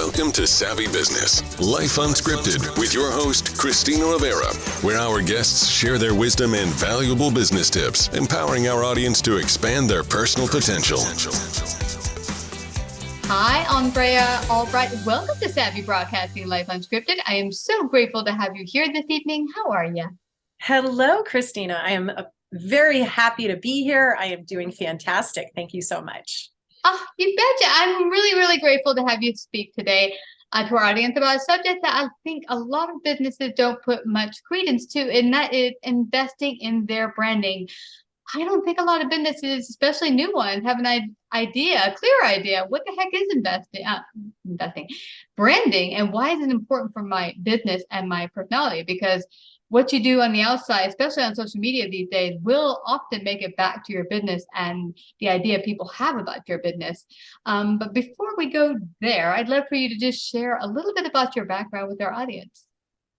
Welcome to Savvy Business, Life Unscripted, with your host, Christina Rivera, where our guests share their wisdom and valuable business tips, empowering our audience to expand their personal potential. Hi, Andrea Albright. Welcome to Savvy Broadcasting, Life Unscripted. I am so grateful to have you here this evening. How are you? Hello, Christina. I am very happy to be here. I am doing fantastic. Thank you so much. Oh, you betcha. I'm really grateful to have you speak today to our audience about a subject that I think a lot of businesses don't put much credence to, and that is investing in their branding. I don't think a lot of businesses, especially new ones, have an idea, a clear idea. What the heck is investing, branding, and why is it important for my business and my personality? Because what you do on the outside, especially on social media these days, will often make it back to your business and the idea people have about your business. But before we go there, I'd love for you to just share a little bit about your background with our audience.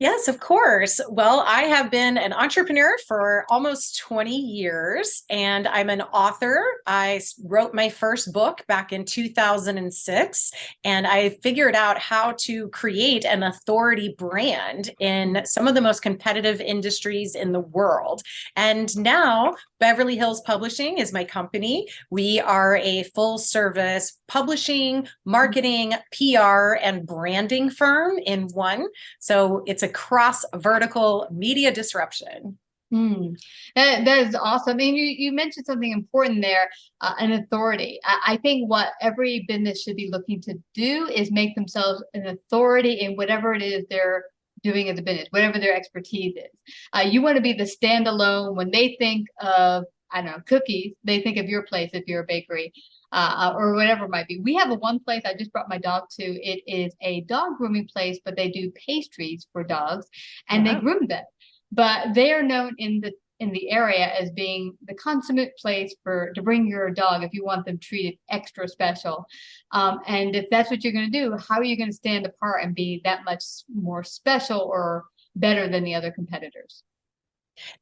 Yes, of course. Well, I have been an entrepreneur for almost 20 years, and I'm an author. I wrote my first book back in 2006, and I figured out how to create an authority brand in some of the most competitive industries in the world. And now Beverly Hills Publishing is my company. We are a full service publishing, marketing, PR, and branding firm in one. So it's a cross vertical media disruption. That is awesome. And you mentioned something important there, an authority. I think what every business should be looking to do is make themselves an authority in whatever it is they're doing as a business, whatever their expertise is. You want to be the standalone. When they think of, I don't know, cookies, they think of your place if you're a bakery. Or whatever it might be. We have one place I just brought my dog to. It is a dog grooming place, but they do pastries for dogs and They groom them. But they are known in the area as being the consummate place to bring your dog if you want them treated extra special. And if that's what you're going to do, how are you going to stand apart and be that much more special or better than the other competitors?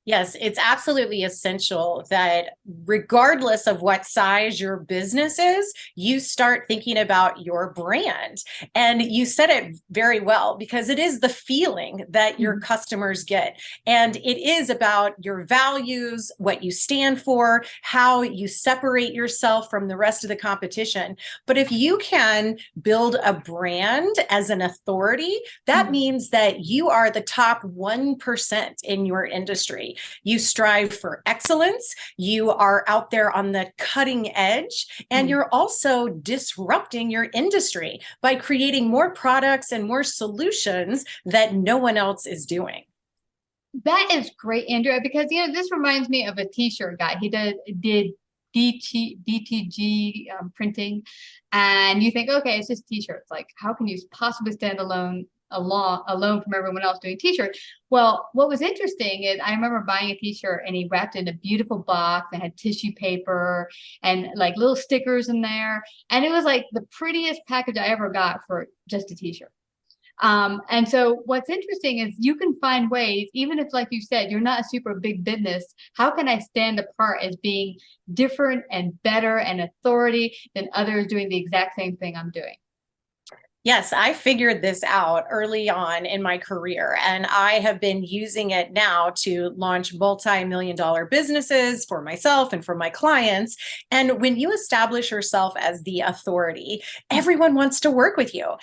Yes, it's absolutely essential that regardless of what size your business is, you start thinking about your brand. And you said it very well, because it is the feeling that your customers get. And it is about your values, what you stand for, how you separate yourself from the rest of the competition. But if you can build a brand as an authority, that means that you are the top 1% in your industry. You strive for excellence. You are out there on the cutting edge, and you're also disrupting your industry by creating more products and more solutions that no one else is doing. That is great, Andrea, because this reminds me of a t-shirt guy. He did DTG printing, and you think, okay, it's just t-shirts. Like, how can you possibly stand alone from everyone else doing t-shirts? Well, what was interesting is I remember buying a t-shirt and he wrapped it in a beautiful box and had tissue paper and like little stickers in there. And it was like the prettiest package I ever got for just a t-shirt. And so what's interesting is you can find ways, even if, like you said, you're not a super big business, how can I stand apart as being different and better and authority than others doing the exact same thing I'm doing? Yes, I figured this out early on in my career, and I have been using it now to launch multi-million-dollar businesses for myself and for my clients. And when you establish yourself as the authority, everyone wants to work with you.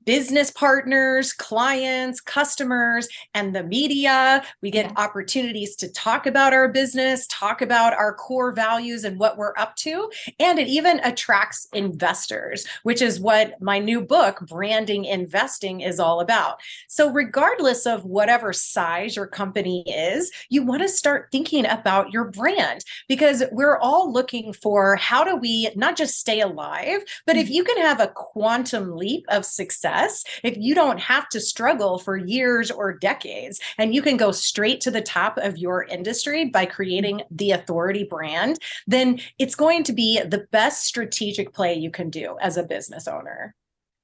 Business partners, clients, customers, and the media. We get opportunities to talk about our business, talk about our core values and what we're up to. And it even attracts investors, which is what my new book, Branding Investing, is all about. So regardless of whatever size your company is, you want to start thinking about your brand, because we're all looking for how do we not just stay alive, but if you can have a quantum leap of success, if you don't have to struggle for years or decades, and you can go straight to the top of your industry by creating the authority brand, then it's going to be the best strategic play you can do as a business owner.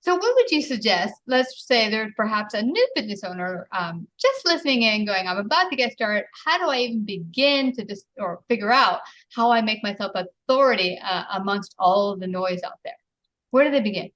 So what would you suggest? Let's say there's perhaps a new business owner just listening in going, I'm about to get started. How do I even begin to or figure out how I make myself authority amongst all of the noise out there? Where do they begin?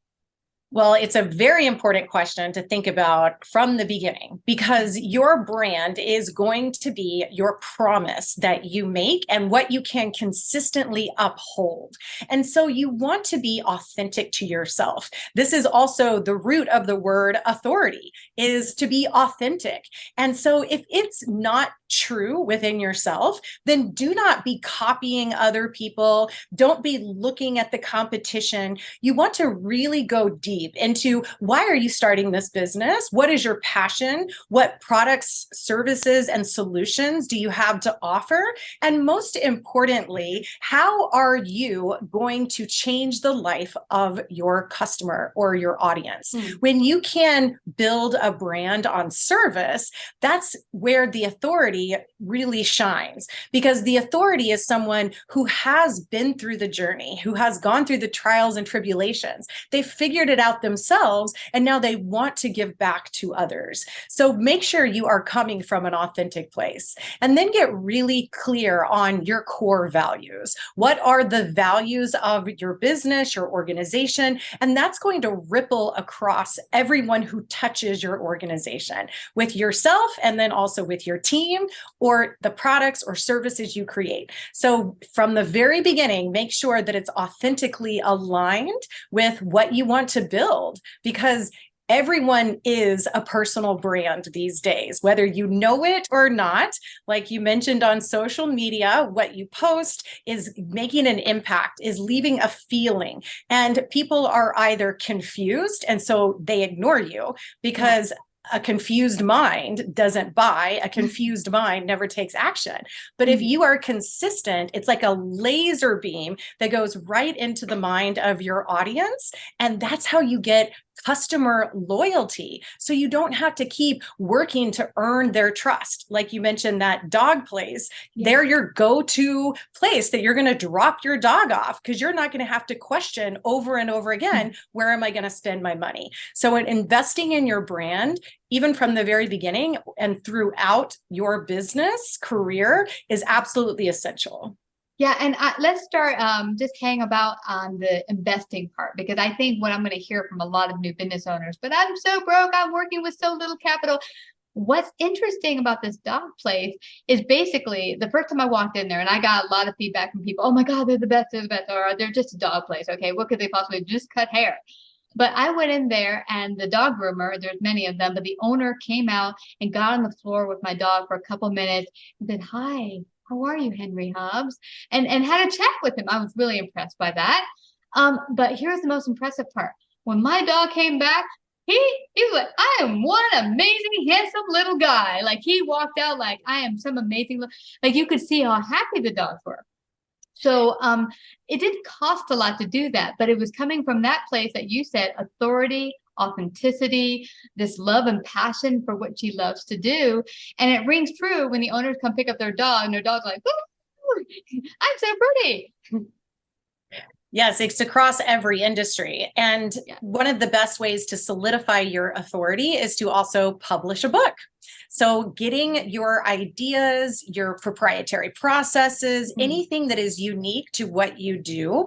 Well, it's a very important question to think about from the beginning, because your brand is going to be your promise that you make and what you can consistently uphold. And so you want to be authentic to yourself. This is also the root of the word authority, is to be authentic. And so if it's not true within yourself, then do not be copying other people. Don't be looking at the competition. You want to really go deep into, why are you starting this business? What is your passion? What products, services, and solutions do you have to offer? And most importantly, how are you going to change the life of your customer or your audience? When you can build a brand on service, that's where the authority really shines, because the authority is someone who has been through the journey, who has gone through the trials and tribulations. They figured it out themselves, and now they want to give back to others. So make sure you are coming from an authentic place, and then get really clear on your core values. What are the values of your business, your organization? And that's going to ripple across everyone who touches your organization, with yourself, and then also with your team, or the products or services you create. So from the very beginning, make sure that it's authentically aligned with what you want to build, because everyone is a personal brand these days, whether you know it or not. Like you mentioned on social media, what you post is making an impact, is leaving a feeling. And people are either confused, and so they ignore you, because a confused mind doesn't buy. A confused mind never takes action. But if you are consistent, it's like a laser beam that goes right into the mind of your audience. And that's how you get customer loyalty. So you don't have to keep working to earn their trust. Like you mentioned, that dog place, they're your go-to place that you're going to drop your dog off, because you're not going to have to question over and over again, where am I going to spend my money? So in investing in your brand, even from the very beginning and throughout your business career, is absolutely essential. Yeah, and let's start just hang about on the investing part, because I think what I'm going to hear from a lot of new business owners, but I'm so broke, I'm working with so little capital. What's interesting about this dog place is basically the first time I walked in there, and I got a lot of feedback from people, oh my God, they're the best, or they're just a dog place. Okay, what could they possibly just cut hair? But I went in there, and the dog groomer, there's many of them, but the owner came out and got on the floor with my dog for a couple minutes and said, hi, how are you, Henry Hobbs? And had a chat with him. I was really impressed by that. But here's the most impressive part. When my dog came back, he was like, I am one amazing, handsome little guy. Like, he walked out like, I am some amazing, like, you could see how happy the dogs were. So it didn't cost a lot to do that, but it was coming from that place that you said, authority, authenticity, this love and passion for what she loves to do. And it rings true when the owners come pick up their dog, and their dog's like, I'm so pretty. Yes, it's across every industry. And one of the best ways to solidify your authority is to also publish a book. So getting your ideas, your proprietary processes, anything that is unique to what you do,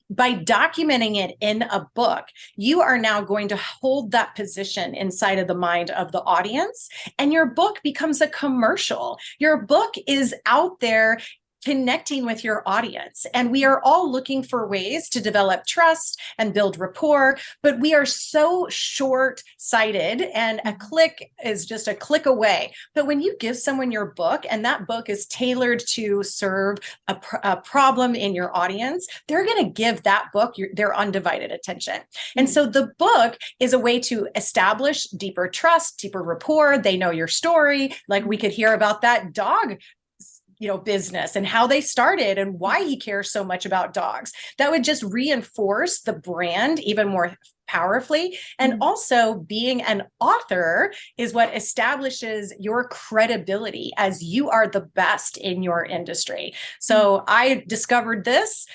by documenting it in a book, you are now going to hold that position inside of the mind of the audience, and your book becomes a commercial. Your book is out there connecting with your audience. And we are all looking for ways to develop trust and build rapport, but we are so short-sighted, and a click is just a click away. But when you give someone your book, and that book is tailored to serve a problem in your audience, they're going to give that book their undivided attention. And so the book is a way to establish deeper trust, deeper rapport. They know your story. Like, we could hear about that dog business and how they started and why he cares so much about dogs. That would just reinforce the brand even more powerfully. And also, being an author is what establishes your credibility as you are the best in your industry. So I discovered this,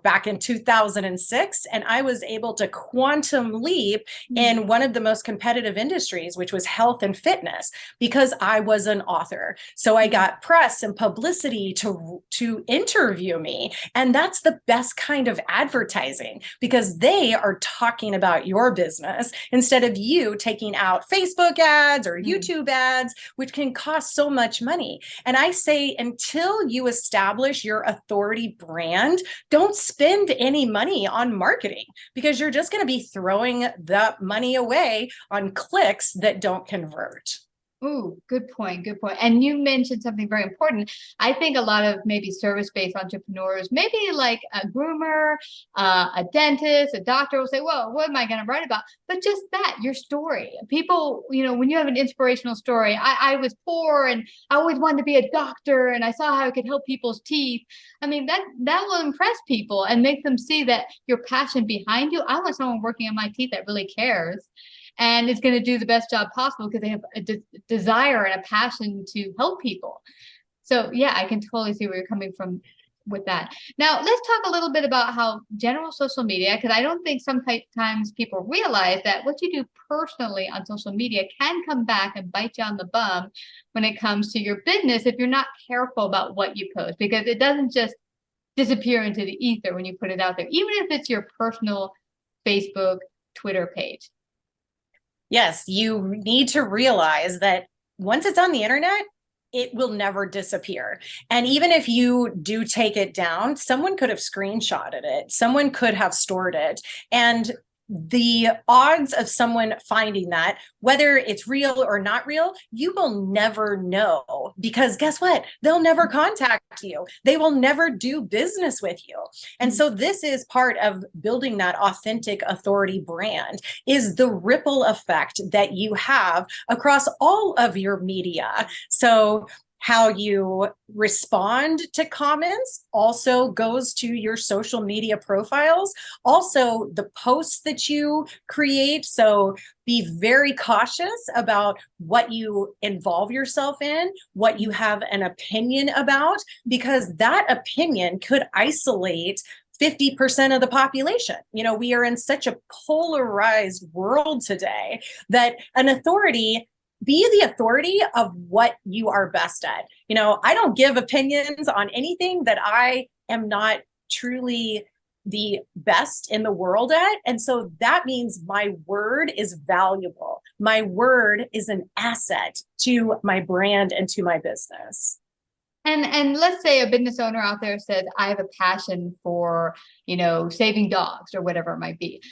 back in 2006, and I was able to quantum leap in one of the most competitive industries, which was health and fitness, because I was an author. So I got press and publicity to interview me. And that's the best kind of advertising, because they are talking about about your business instead of you taking out Facebook ads or YouTube ads, which can cost so much money. And I say, until you establish your authority brand, don't spend any money on marketing, because you're just going to be throwing that money away on clicks that don't convert. Ooh, good point. Good point. And you mentioned something very important. I think a lot of maybe service-based entrepreneurs, maybe like a groomer, a dentist, a doctor will say, well, what am I going to write about? But just that, your story. People, when you have an inspirational story, I was poor and I always wanted to be a doctor and I saw how I could help people's teeth. I mean, that will impress people and make them see that your passion behind you. I want someone working on my teeth that really cares and is going to do the best job possible because they have a desire and a passion to help people. So yeah, I can totally see where you're coming from with that. Now, let's talk a little bit about how general social media, because I don't think sometimes people realize that what you do personally on social media can come back and bite you on the bum when it comes to your business if you're not careful about what you post, because it doesn't just disappear into the ether when you put it out there, even if it's your personal Facebook, Twitter page. Yes, you need to realize that once it's on the internet, it will never disappear. And even if you do take it down, someone could have screenshotted it, someone could have stored it. And the odds of someone finding that, whether it's real or not real, you will never know, because guess what? They'll never contact you. They will never do business with you. And so this is part of building that authentic authority brand, is the ripple effect that you have across all of your media. So how you respond to comments also goes to your social media profiles. Also, the posts that you create. So be very cautious about what you involve yourself in, what you have an opinion about, because that opinion could isolate 50% of the population. We are in such a polarized world today that an authority, be the authority of what you are best at. I don't give opinions on anything that I am not truly the best in the world at. And so that means my word is valuable. My word is an asset to my brand and to my business. And let's say a business owner out there says, I have a passion for, saving dogs or whatever it might be.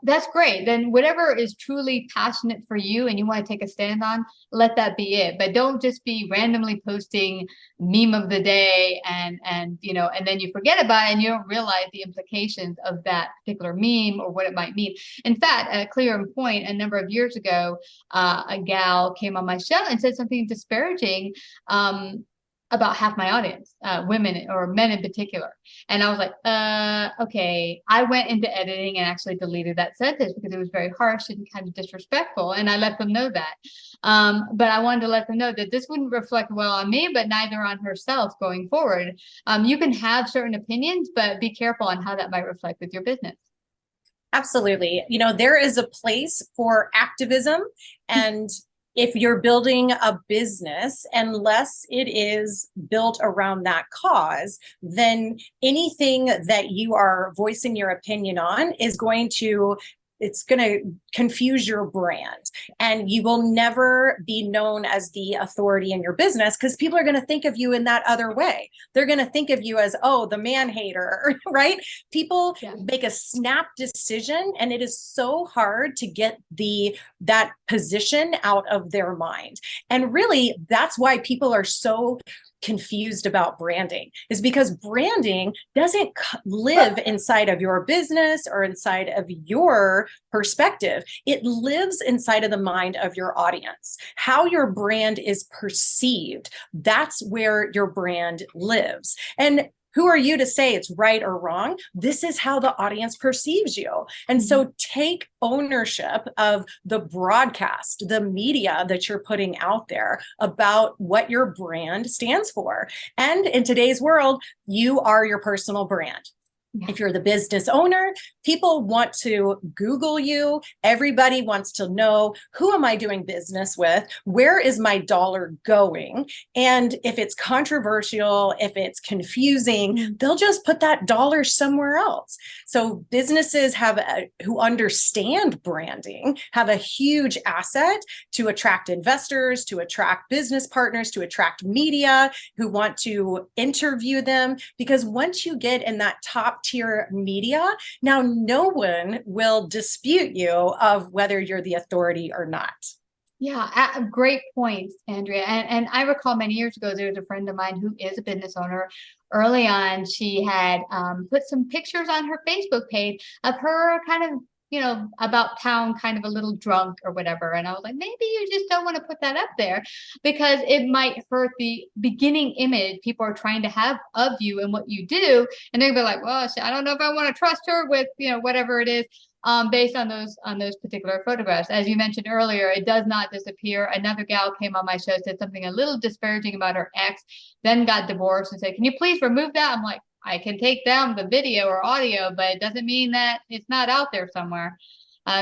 That's great. Then whatever is truly passionate for you and you want to take a stand on, let that be it. But don't just be randomly posting meme of the day and then you forget about it and you don't realize the implications of that particular meme or what it might mean. In fact, at a clear point, a number of years ago, a gal came on my show and said something disparaging about half my audience, women or men in particular. And I was like, okay. I went into editing and actually deleted that sentence because it was very harsh and kind of disrespectful. And I let them know that. But I wanted to let them know that this wouldn't reflect well on me, but neither on herself going forward. You can have certain opinions, but be careful on how that might reflect with your business. Absolutely. There is a place for activism, and if you're building a business, unless it is built around that cause, then anything that you are voicing your opinion on is going to confuse your brand, and you will never be known as the authority in your business because people are going to think of you in that other way. They're going to think of you as, oh, the man hater, right? People make a snap decision, and it is so hard to get that position out of their mind. And really, that's why people are so confused about branding, is because branding doesn't live inside of your business or inside of your perspective. It lives inside of the mind of your audience. How your brand is perceived, that's where your brand lives. And who are you to say it's right or wrong? This is how the audience perceives you. And so take ownership of the broadcast, the media that you're putting out there about what your brand stands for. And in today's world, you are your personal brand. If you're the business owner, people want to Google you. Everybody wants to know, who am I doing business with? Where is my dollar going? And if it's controversial, if it's confusing, they'll just put that dollar somewhere else. So businesses who understand branding have a huge asset to attract investors, to attract business partners, to attract media who want to interview them. Because once you get in that top tier media, now no one will dispute you of whether you're the authority or not. Yeah, great points, Andrea. And I recall many years ago, there was a friend of mine who is a business owner. Early on, she had put some pictures on her Facebook page of her kind of, about town, kind of a little drunk or whatever. And I was like, maybe you just don't want to put that up there because it might hurt the beginning image people are trying to have of you and what you do. And they'll be like, well, I don't know if I want to trust her with, whatever it is. Based on those particular photographs. As you mentioned earlier, it does not disappear. Another gal came on my show, said something a little disparaging about her ex, then got divorced and said, can you please remove that? I'm like, I can take down the video or audio, but it doesn't mean that it's not out there somewhere.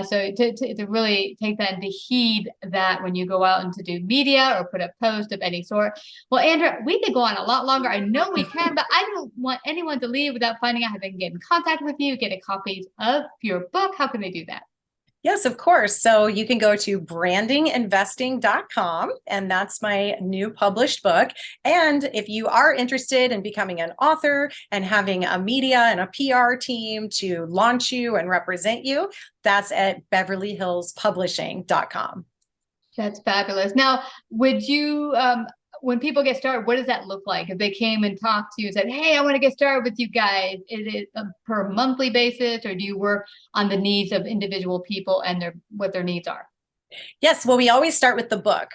So to really take that and to heed that when you go out and to do media or put a post of any sort. Well, Andrea, we could go on a lot longer. I know we can, but I don't want anyone to leave without finding out how they can get in contact with you, get a copy of your book. How can they do that? Yes, of course. So you can go to brandinginvesting.com, and that's my new published book. And if you are interested in becoming an author and having a media and a PR team to launch you and represent you, that's at beverlyhillspublishing.com. That's fabulous. Now, would you, when people get started, what does that look like? If they came and talked to you and said, hey, I want to get started with you guys, is it per monthly basis, or do you work on the needs of individual people and what their needs are? Yes, well, we always start with the book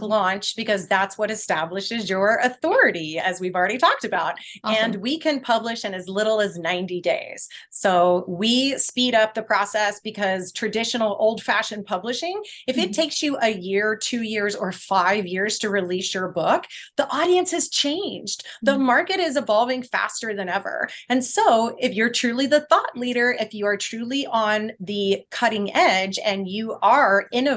launch, because that's what establishes your authority, as we've already talked about. Awesome. And we can publish in as little as 90 days. So we speed up the process, because traditional old-fashioned publishing, if it takes you a year, 2 years, or 5 years to release your book, the audience has changed. The market is evolving faster than ever. And so if you're truly the thought leader, if you are truly on the cutting edge and you are innovating,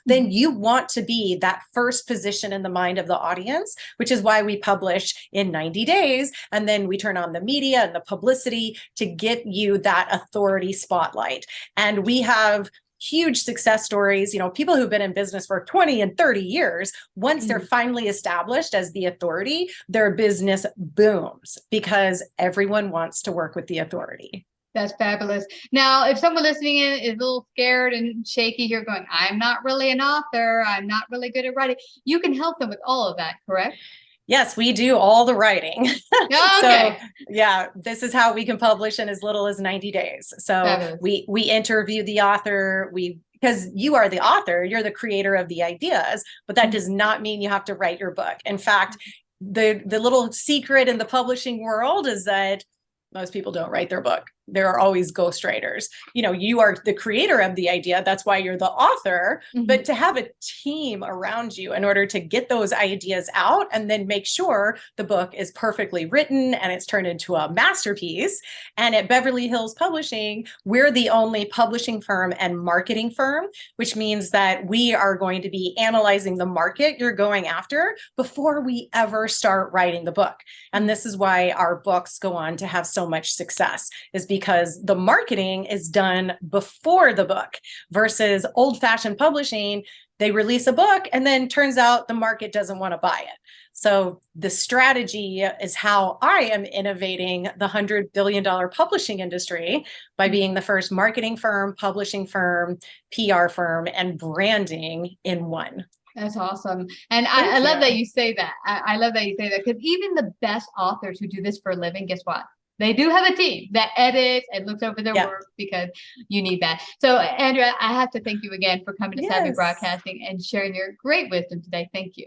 then you want to be that first position in the mind of the audience, which is why we publish in 90 days. And then we turn on the media and the publicity to get you that authority spotlight. And we have huge success stories, people who've been in business for 20 and 30 years. Once they're finally established as the authority, their business booms because everyone wants to work with the authority. That's fabulous. Now, if someone listening in is a little scared and shaky here going, I'm not really an author, I'm not really good at writing, you can help them with all of that, correct? Yes, we do all the writing. Okay. So yeah, this is how we can publish in as little as 90 days. So fabulous. We interview the author, because you are the author, you're the creator of the ideas, but that does not mean you have to write your book. In fact, the little secret in the publishing world is that most people don't write their book. There are always ghostwriters. You are the creator of the idea. That's why you're the author. But to have a team around you in order to get those ideas out and then make sure the book is perfectly written and it's turned into a masterpiece. And at Beverly Hills Publishing, we're the only publishing firm and marketing firm, which means that we are going to be analyzing the market you're going after before we ever start writing the book. And this is why our books go on to have so much success, is because the marketing is done before the book versus old-fashioned publishing. They release a book and then turns out the market doesn't want to buy it. So the strategy is how I am innovating the $100 billion publishing industry by being the first marketing firm, publishing firm, PR firm, and branding in one. That's awesome. And I love that you say that. I love that you say that, because even the best authors who do this for a living, guess what? They do have a team that edits and looks over their work, because you need that. So, Andrea, I have to thank you again for coming to Savvy Broadcasting and sharing your great wisdom today. Thank you.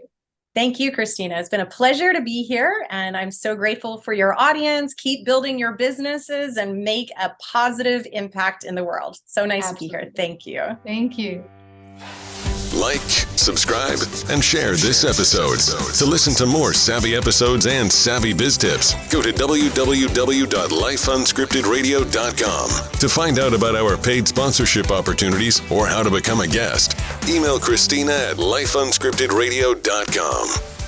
Thank you, Christina. It's been a pleasure to be here, and I'm so grateful for your audience. Keep building your businesses and make a positive impact in the world. So nice to be here. Thank you. Thank you. like, subscribe, and share this episode. To listen to more savvy episodes and savvy biz tips, go to www.lifeunscriptedradio.com. To find out about our paid sponsorship opportunities or how to become a guest, email Christina at lifeunscriptedradio.com.